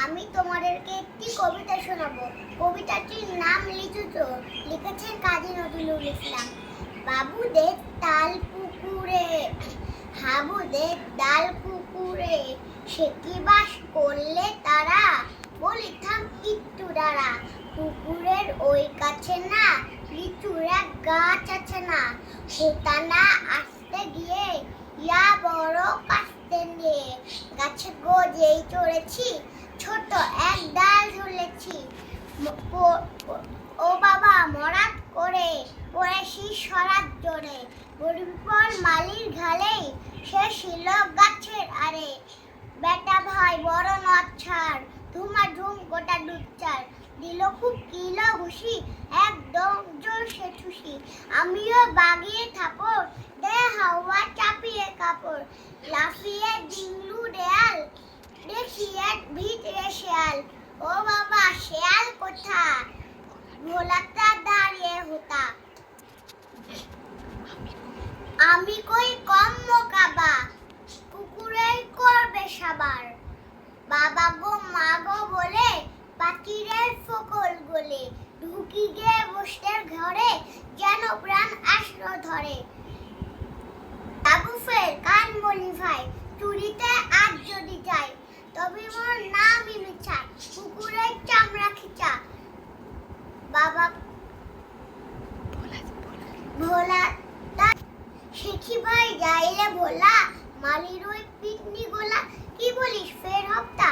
আমি তোমাদেরকে একটি কবিতা শোনাবো। কবিতাটির নাম লিচু চোর, লিখেছেন কাজী নজরুল ইসলাম। বাবুদের তাল পুকুরে, হাবুদের ডাল পুকুরে, সে কি বাস করলে তারা, বলি থাম একটু দাঁড়া। পুকুরের ওই কাছে না লিচুর এক গাছ আছে না, হোতা না আসতে গিয়ে ইয়া বড় কাস্তে নিয়ে, গাছে গজেই চড়েছি, ছোট এক ডাল ঝুলেছি। ও বাবা মরাত করে পড়েছি সরাত জোরে, গরিবর মালির ঘালেই সে ছিল গাছের আরে। বেটা ভাই বড় নচ্ছার, ধুমাধুম গোটা দুচ্চার, দিল খুব কিলো ঘুষি, একদম জোর সে ঠুসি। আমিও বাগিয়ে থাপড়, দে হাওয়া চাপিয়ে কাপড়, লাফিয়ে ডিংলু দেয়াল, দেখি এক ভিতরে শেয়াল। ও বাবা শেয়াল কোথা, ভোলাটা দাঁড়িয়ে হোতা। আমি কই কম মোকাবা, কুকুরে করবে সাবার। বাবা গো মা গো বলে পাখিরের ফকল গলে, ঢুকি গে বসতের ঘরে, যেন প্রাণ আসলো ধরে। বাবু ফের কান বলি ভাই, চুরিতে আজ যদি যাই, তবে মোর নামই মিছা, কুকুরের চামড়া খিচা। বাবা ভোলা শেখি ভাই যাইলে ভোলা, মালির ওই পিকনি গোলা, কি বলিস ফের হপ্তা,